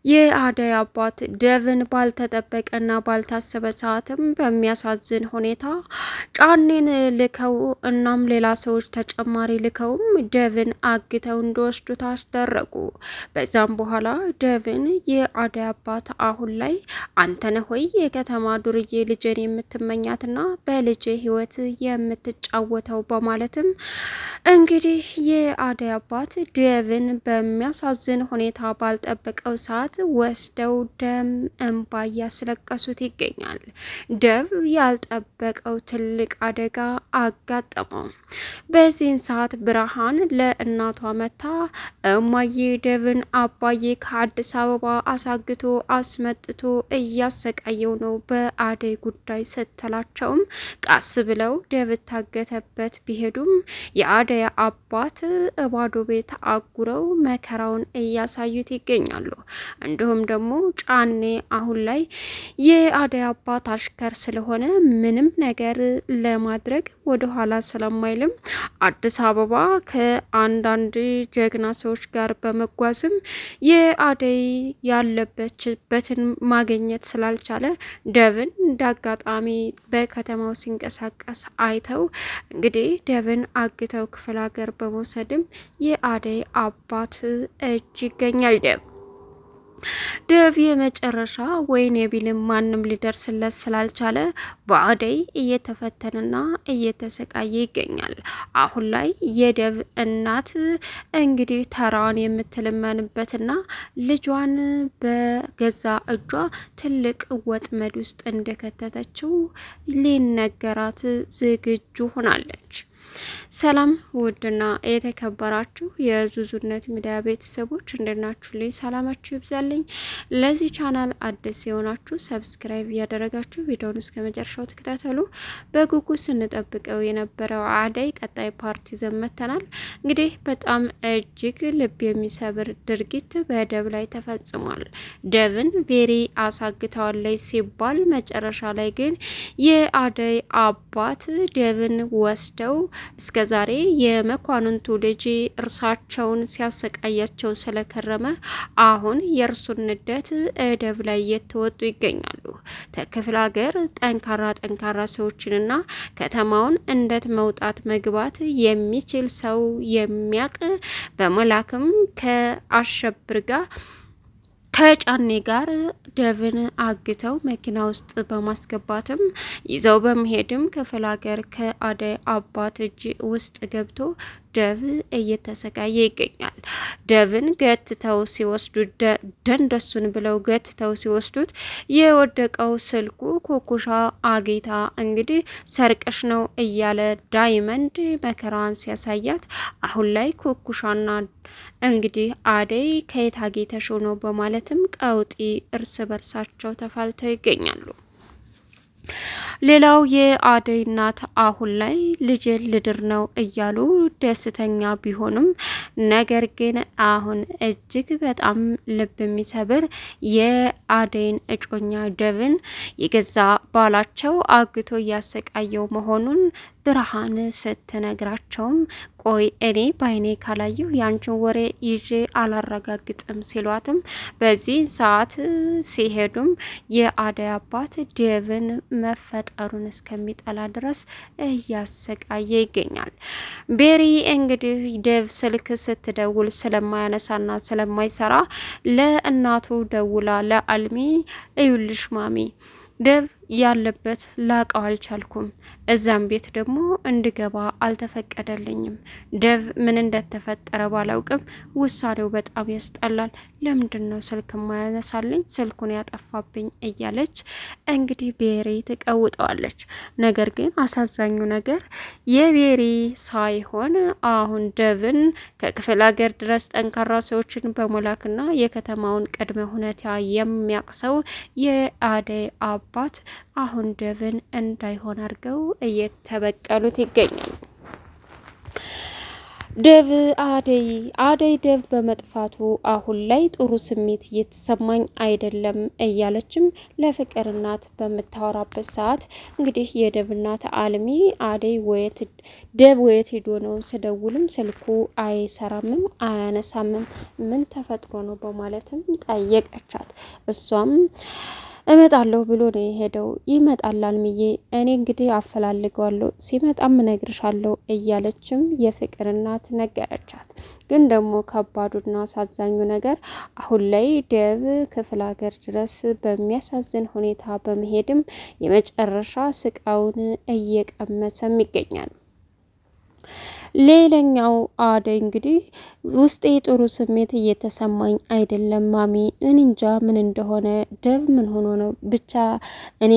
የአደይ አባት ዴቭን ባልተጠበቀና ባልታሰበ ሰዓትም በሚያሳዝን ሁኔታ ጫኔን ልከው እናም ሌላ ሰዎች ተጨማሪ ልከውም ዴቭን አግተው እንዲወስዱት አስደረጉ። በዛም በኋላ ዴቭን የአደይ አባት አሁን ላይ አንተነህ ሆይ የከተማ ዱርዬ ልጅን የምትመኛትና በልጅ ህይወት የምትጫወተው በማለትም እንግዲህ የአደይ አባት ዴቭን በሚያሳዝን ሁኔታ ባልጠበቀው ሰዓት ወስደው ደም እንባ እያስለቀሱት ይገኛል። ዴቭ ያልጠበቀው ትልቅ አደጋ አጋጠመው። በዚህን ሰዓት ብርሃን ለእናቷ መታ እማዬ ዴቭን አባዬ ከአዲስ አበባ አሳግቶ አስመጥቶ እያሰቃየው ነው በአደይ ጉዳይ ስትላቸውም ቃስ ብለው ዴቭ ታገተበት ቢሄዱም የአደይ አባት ባዶ ቤት አጉረው መከራውን እያሳዩት ይገኛሉ። እንዲሁም ደግሞ ጫኔ አሁን ላይ የአደይ አባት አሽከር ስለሆነ ምንም ነገር ለማድረግ ወደኋላ ስለማይልም አዲስ አበባ ከአንዳንድ ጀግና ሰዎች ጋር በመጓዝም የአደይ ያለበችበትን ማግኘት ስላልቻለ ዴቭን እንዳጋጣሚ በከተማው ሲንቀሳቀስ አይተው እንግዲህ ዴቭን አግተው ክፍለ ሀገር በመውሰድም የአደይ አባት እጅ ይገኛል። ዴቭ የመጨረሻ ወይኔ ቢልም ማንም ሊደርስለት ስላልቻለ በአደይ እየተፈተነና እየተሰቃየ ይገኛል። አሁን ላይ የዴቭ እናት እንግዲህ ተራዋን የምትለመንበትና ልጇን በገዛ እጇ ትልቅ ወጥመድ ውስጥ እንደከተተችው ሊነገራት ዝግጁ ሆናለች። ሰላም ውድና የተከበራችሁ የዙዙነት ሚዲያ ቤተሰቦች እንደናችሁ ላይ ሰላማችሁ ይብዛልኝ። ለዚህ ቻናል አዲስ የሆናችሁ ሰብስክራይብ እያደረጋችሁ ቪዲዮውን እስከ መጨረሻው ተከታተሉ። በጉጉት ስንጠብቀው የነበረው አደይ ቀጣይ ፓርቲ ዘመተናል። እንግዲህ በጣም እጅግ ልብ የሚሰብር ድርጊት በዴቭ ላይ ተፈጽሟል። ዴቭን ቬሪ አሳግተዋለች ሲባል መጨረሻ ላይ ግን የአደይ አባት ዴቭን ወስደው እስከ ዛሬ የመኳንንቱ ልጅ እርሳቸውን ሲያሰቃያቸው ስለከረመ አሁን የእርሱን ንደት ዴቭ ላይ እየተወጡ ይገኛሉ። ከክፍለ ሀገር ጠንካራ ሰዎችንና ከተማውን እንዴት መውጣት መግባት የሚችል ሰው የሚያቅ በመላክም ከአሸብር ጋር ከጫኔ ጋር ዴቭን አግተው መኪና ውስጥ በማስገባትም ይዘው በመሄድም ክፍለ ሀገር ከአደይ አባት እጅ ውስጥ ገብቶ ዴቭ እየተሰቃየ ይገኛል። ዴቭን ገትተው ሲወስዱት ደንደሱን ብለው ገትተው ሲወስዱት የወደቀው ስልኩ ኮኩሻ አጌታ እንግዲህ ሰርቀሽ ነው እያለ ዳይመንድ መከራዋን ሲያሳያት አሁን ላይ ኮኩሻና እንግዲህ አደይ ከየት አጌተሽው ነው በማለትም ቀውጢ እርስ በርሳቸው ተፋልተው ይገኛሉ። ሌላው የአደይ እናት አሁን ላይ ልጄን ልድር ነው እያሉ ደስተኛ ቢሆኑም ነገር ግን አሁን እጅግ በጣም ልብ የሚሰብር የአደይን እጮኛ ዴቭን የገዛ ባላቸው አግቶ እያሰቃየው መሆኑን ብርሃን ስትነግራቸውም ቆይ እኔ በአይኔ ካላየሁ ያንቺን ወሬ ይዤ አላረጋግጥም ሲሏትም በዚህ ሰዓት ሲሄዱም የአደይ አባት ዴቭን መፈጠሩን እስከሚጠላ ድረስ እያሰቃየ ይገኛል። ቤሪ እንግዲህ ዴቭ ስልክ ስትደውል ስለማያነሳና ስለማይሰራ ለእናቱ ደውላ ለአልሚ እዩልሽ ማሚ ዴቭ ያለበት ላቀው አልቻልኩም። እዛም ቤት ደግሞ እንድገባ አልተፈቀደልኝም። ዴቭ ምን እንደተፈጠረ ባላውቅም ውሳኔው በጣም ያስጠላል። ለምንድን ነው ስልክ ማያነሳልኝ? ስልኩን ያጠፋብኝ እያለች እንግዲህ ቤሪ ትቀውጠዋለች። ነገር ግን አሳዛኙ ነገር የቤሪ ሳይሆን አሁን ዴቭን ከክፍለ ሀገር ድረስ ጠንካራ ሰዎችን በመላክና የከተማውን ቅድመ ሁኔታ የሚያቅሰው የአደይ አባት አሁን ዴቭን እንዳይሆን አድርገው እየተበቀሉት ይገኛሉ። ደብ አደይ ደብ በመጥፋቱ አሁን ላይ ጥሩ ስሜት እየተሰማኝ አይደለም እያለችም ለፍቅር እናት በምታወራበት ሰዓት እንግዲህ የደብ እናት አልሚ ደብ ወየት ሄዶ ነው? ስደውልም ስልኩ አይሰራምም አያነሳምም፣ ምን ተፈጥሮ ነው በማለትም ጠየቀቻት። እሷም እመጣለሁ ብሎ ነው የሄደው። ይመጣል አልምዬ፣ እኔ እንግዲህ አፈላልገዋለሁ፣ ሲመጣም እነግርሻለሁ እያለችም የፍቅር እናት ነገረቻት። ግን ደግሞ ከባዱና አሳዛኙ ነገር አሁን ላይ ደብ ክፍለ ሀገር ድረስ በሚያሳዝን ሁኔታ በመሄድም የመጨረሻ ስቃውን እየቀመሰም ይገኛል። ሌላኛው አደይ እንግዲህ ውስጤ ጥሩ ስሜት እየተሰማኝ አይደለም ማሚ፣ እንጃ ምን እንደሆነ፣ ደብ ምን ሆኖ ነው ብቻ እኔ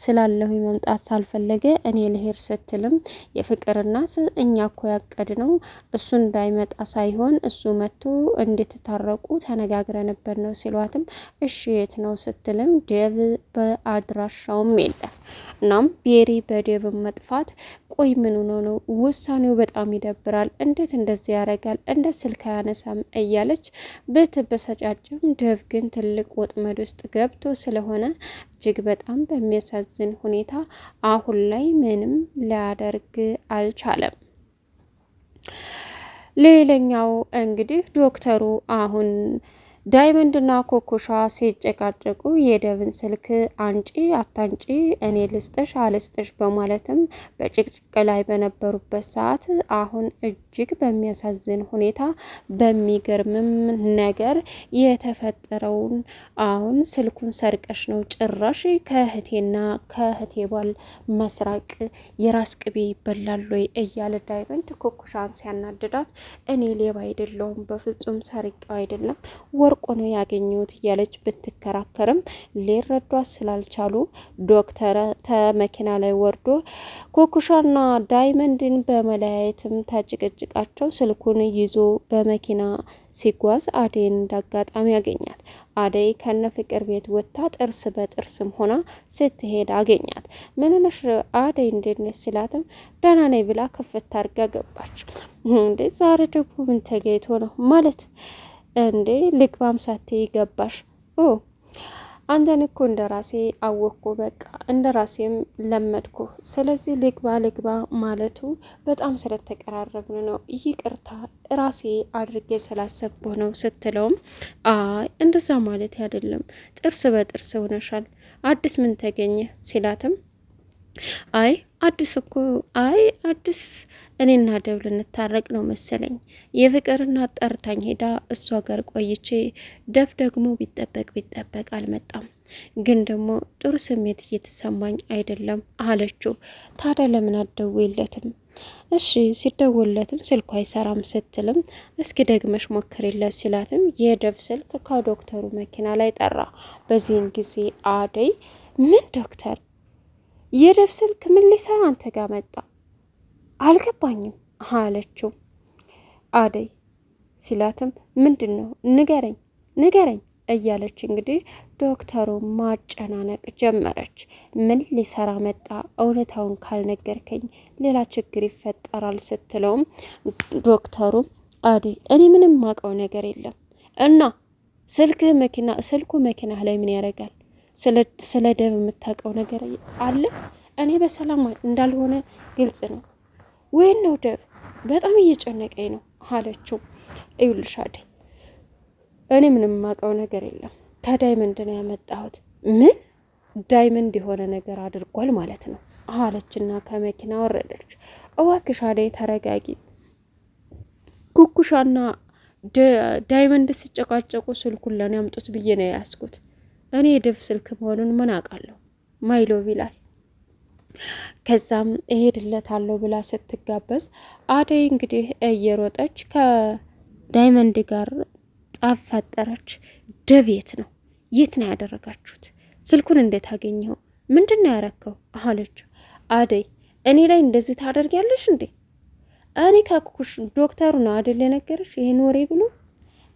ስላለሁ መምጣት ሳልፈለገ እኔ ልሄድ ስትልም የፍቅር እናት እኛ እኮ ያቀድ ነው እሱ እንዳይመጣ ሳይሆን እሱ መጥቶ እንድትታረቁ ተነጋግረንበት ነው ሲሏትም እሺ የት ነው ስትልም ደብ በአድራሻውም የለም። እናም ቤሪ በደብ መጥፋት ቆይ ምን ሆኖ ነው? ውሳኔው በጣም ይደብራል። እንዴት እንደዚህ ያደርጋል? እንዴት ስልክ አያነሳም? እያለች ብትበሳጫጭም ደብ ግን ትልቅ ወጥመድ ውስጥ ገብቶ ስለሆነ እጅግ በጣም በሚያሳዝን ሁኔታ አሁን ላይ ምንም ሊያደርግ አልቻለም። ሌላኛው እንግዲህ ዶክተሩ አሁን ዳይመንድና ኮኮሻ ሲጨቃጨቁ የደብን ስልክ አንጪ አታንጪ እኔ ልስጥሽ አልስጥሽ በማለትም በጭቅጭቅ ላይ በነበሩበት ሰዓት አሁን እጅግ በሚያሳዝን ሁኔታ በሚገርምም ነገር የተፈጠረውን አሁን ስልኩን ሰርቀሽ ነው ጭራሽ ከእህቴና ከእህቴ ባል መስራቅ የራስ ቅቤ ይበላል ወይ እያለ ዳይመንድ ኮኮሻን ሲያናድዳት እኔ ሌባ አይደለሁም በፍጹም ሰርቄው አይደለም ወርቁ ነው ያገኘሁት እያለች ብትከራከርም ሊረዷት ስላልቻሉ ዶክተር ተመኪና ላይ ወርዶ ኮኩሻና ዳይመንድን በመለያየትም ተጭቅጭቃቸው ስልኩን ይዞ በመኪና ሲጓዝ አደይን እንዳጋጣሚ ያገኛት። አደይ ከነ ፍቅር ቤት ወጥታ ጥርስ በጥርስም ሆና ስትሄድ አገኛት። ምንነሽ አደይ እንዴት ነሽ ሲላትም ደህና ነኝ ብላ ከፍታ አድርጋ ገባች። እንዴ ዛሬ ደግሞ ምን ተገይቶ ነው ማለት እንዴ ልግባም ሳቴ ገባሽ? ኦ አንተን እኮ እንደ ራሴ አወቅኩ፣ በቃ እንደ ራሴም ለመድኩ። ስለዚህ ልግባ ማለቱ በጣም ስለተቀራረብን ነው፣ ይቅርታ ራሴ አድርጌ ስላሰብኩ ነው ስትለውም አይ እንደዛ ማለት አይደለም፣ ጥርስ በጥርስ ሆነሻል፣ አዲስ ምን ተገኘ ሲላትም አይ አዲስ እኔና ደብ ልንታረቅ ነው መሰለኝ። የፍቅርና ጠርታኝ ሄዳ እሷ ጋር ቆይቼ ደብ ደግሞ ቢጠበቅ አልመጣም። ግን ደግሞ ጥሩ ስሜት እየተሰማኝ አይደለም አለችው። ታዲያ ለምን አትደውይለትም? እሺ ሲደውልለትም ስልኩ አይሰራም ስትልም እስኪ ደግመሽ ሞክሪለት ሲላትም የደብ ስልክ ከዶክተሩ መኪና ላይ ጠራ። በዚህን ጊዜ አደይ ምን ዶክተር የደብ ስልክ ምን ሊሰራ አንተ ጋር መጣ? አልገባኝም አለችው። አደይ ሲላትም ምንድን ነው ንገረኝ እያለች እንግዲህ ዶክተሩ ማጨናነቅ ጀመረች። ምን ሊሰራ መጣ? እውነታውን ካልነገርከኝ ሌላ ችግር ይፈጠራል ስትለውም ዶክተሩ አደይ እኔ ምንም ማውቀው ነገር የለም እና ስልኩ መኪና ላይ ምን ያደርጋል? ስለ ደብ የምታውቀው ነገር አለ? እኔ በሰላም እንዳልሆነ ግልጽ ነው። ወይን ነው ደብ በጣም እየጨነቀኝ ነው አለችው። ይኸውልሽ አደይ እኔ ምንም የማውቀው ነገር የለም ከዳይመንድ ነው ያመጣሁት። ምን ዳይመንድ የሆነ ነገር አድርጓል ማለት ነው አለችና ከመኪና ወረደች። እባክሽ አደይ ተረጋጊ። ኩኩሻና ዳይመንድ ሲጨቃጨቁ ስልኩን ለኔ አምጡት ብዬ ነው ያስኩት። እኔ የደብ ስልክ መሆኑን ምን አውቃለሁ? ማይሎቭ ይላል። ከዛም እሄድለታለሁ ብላ ስትጋበዝ አደይ እንግዲህ እየሮጠች ከዳይመንድ ጋር ጣፍ ፈጠረች። ደብ የት ነው ያደረጋችሁት? ስልኩን እንዴት አገኘኸው? ምንድን ነው ያረከው? አለች አደይ እኔ ላይ እንደዚህ ታደርጊያለሽ እንዴ? እኔ ከኩኩሽ ዶክተሩ ነው አይደል የነገረሽ ይሄን ወሬ ብሎ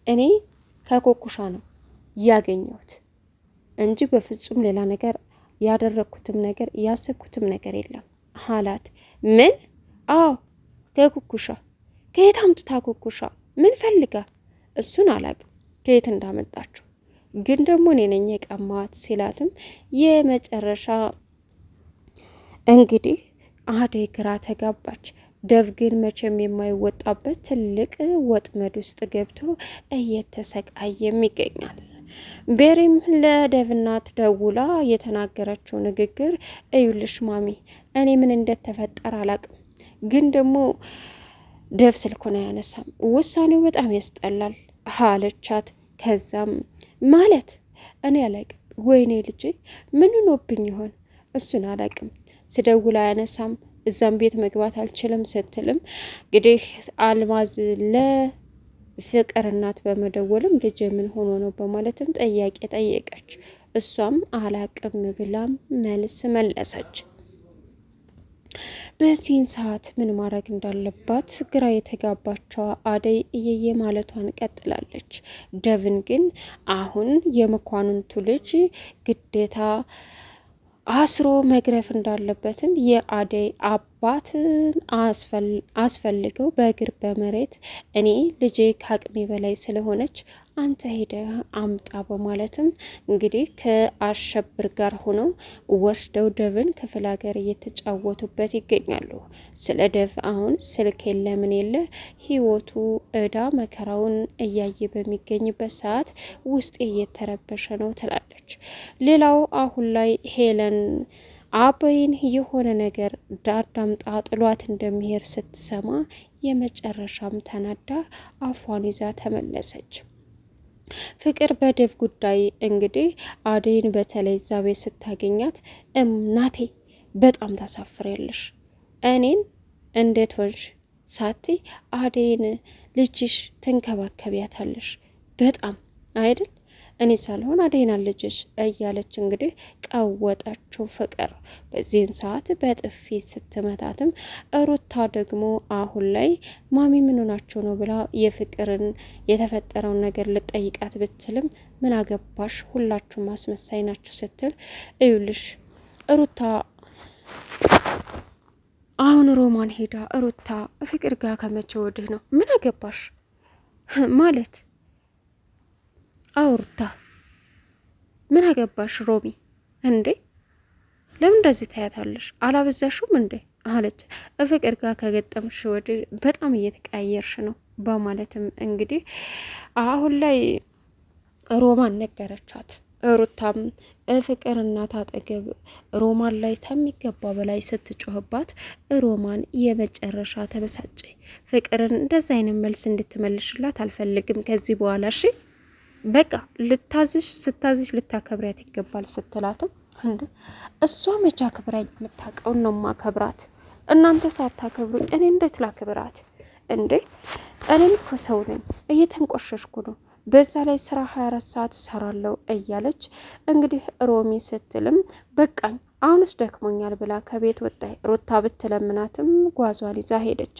እኔ ከኮኩሻ ነው ያገኘሁት እንጂ በፍጹም ሌላ ነገር ያደረኩትም ነገር ያሰብኩትም ነገር የለም አላት። ምን? አዎ ከኩኩሻ ከየት አምጥታ ኩኩሻ ምን ፈልጋ? እሱን አላቅም ከየት እንዳመጣችው፣ ግን ደግሞ እኔ ነኝ የቀማዋት ሲላትም የመጨረሻ እንግዲህ አደይ ግራ ተጋባች። ደቭ ግን መቼም የማይወጣበት ትልቅ ወጥመድ ውስጥ ገብቶ እየተሰቃየም ይገኛል። ቤሪም ለደቭ እናት ደውላ የተናገረችው ንግግር እዩልሽ ማሚ፣ እኔ ምን እንደተፈጠረ አላቅም፣ ግን ደግሞ ደቭ ስልኩን አያነሳም፣ ውሳኔው በጣም ያስጠላል አለቻት። ከዛም ማለት እኔ አላቅም፣ ወይኔ ልጄ ምን ሆኖብኝ ይሆን? እሱን አላቅም፣ ስደውል አያነሳም፣ እዛም ቤት መግባት አልችልም ስትልም እንግዲህ አልማዝ ለፍቅር እናት በመደወልም ልጅ ምን ሆኖ ነው በማለትም ጥያቄ ጠየቀች። እሷም አላቅም ብላም መልስ መለሰች። በዚህን ሰዓት ምን ማድረግ እንዳለባት ግራ የተጋባቸው አደይ እየየ ማለቷን ቀጥላለች። ደቭን ግን አሁን የመኳንንቱ ልጅ ግዴታ አስሮ መግረፍ እንዳለበትም የአደይ አባት አስፈልገው በእግር በመሬት እኔ ልጄ ከአቅሜ በላይ ስለሆነች አንተ ሄደ አምጣ በማለትም እንግዲህ ከአሸብር ጋር ሆነው ወስደው ደቭን ክፍለ ሀገር እየተጫወቱበት ይገኛሉ። ስለ ደቭ አሁን ስልክ የለ ምን የለ ህይወቱ እዳ መከራውን እያየ በሚገኝበት ሰዓት ውስጤ እየተረበሸ ነው ትላለች። ሌላው አሁን ላይ ሄለን አበይን የሆነ ነገር ዳዳምጣ ጥሏት እንደሚሄድ ስትሰማ የመጨረሻም ተናዳ አፏን ይዛ ተመለሰች። ፍቅር በደቭ ጉዳይ እንግዲህ አደይን በተለይ ዛቤ ስታገኛት እናቴ በጣም ታሳፍሪያለሽ፣ እኔን እንዴት ሆንሽ ሳቴ አደይን ልጅሽ ትንከባከቢያታለሽ በጣም አይደል? እኔ ሳልሆን አደይና ልጅሽ እያለች እንግዲህ ቀወጠችው ፍቅር። በዚህን ሰዓት በጥፊ ስትመታትም ሩታ ደግሞ አሁን ላይ ማሚ ምን ሆናቸው ነው ብላ የፍቅርን የተፈጠረውን ነገር ልጠይቃት ብትልም ምን አገባሽ ሁላችሁም አስመሳይ ናችሁ ስትል እዩልሽ ሩታ አሁን ሮማን ሄዳ ሩታ ፍቅር ጋር ከመቼ ወድህ ነው ምን አገባሽ ማለት አውርታ ምን አገባሽ ሮሚ እንዴ ለምን እንደዚህ ታያታለሽ አላበዛሽም እንዴ አለች። ፍቅር ጋር ከገጠምሽ ወዲህ በጣም እየተቀያየርሽ ነው በማለትም እንግዲህ አሁን ላይ ሮማን ነገረቻት። ሩታም ፍቅር እናት አጠገብ ሮማን ላይ ከሚገባ በላይ ስትጮህባት ሮማን የመጨረሻ ተበሳጨ። ፍቅርን እንደዛ አይነት መልስ እንድትመልሽላት አልፈልግም ከዚህ በኋላ እሺ በቃ ልታዝሽ ስታዝሽ ልታከብሪያት ይገባል ስትላትም እንዴ እሷ መቻ ክብራኝ የምታውቀውን ነው ማከብራት እናንተ ሳታከብሩኝ እኔ እንዴት ላክብራት እንዴ እኔም እኮ ሰው ነኝ እየተንቆሸሽኩ ነው በዛ ላይ ስራ 24 ሰዓት ሰራለው እያለች እንግዲህ ሮሚ ስትልም በቃኝ አሁንስ ደክሞኛል ብላ ከቤት ወጣ። ሩታ ብትለምናትም ጓዟን ይዛ ሄደች።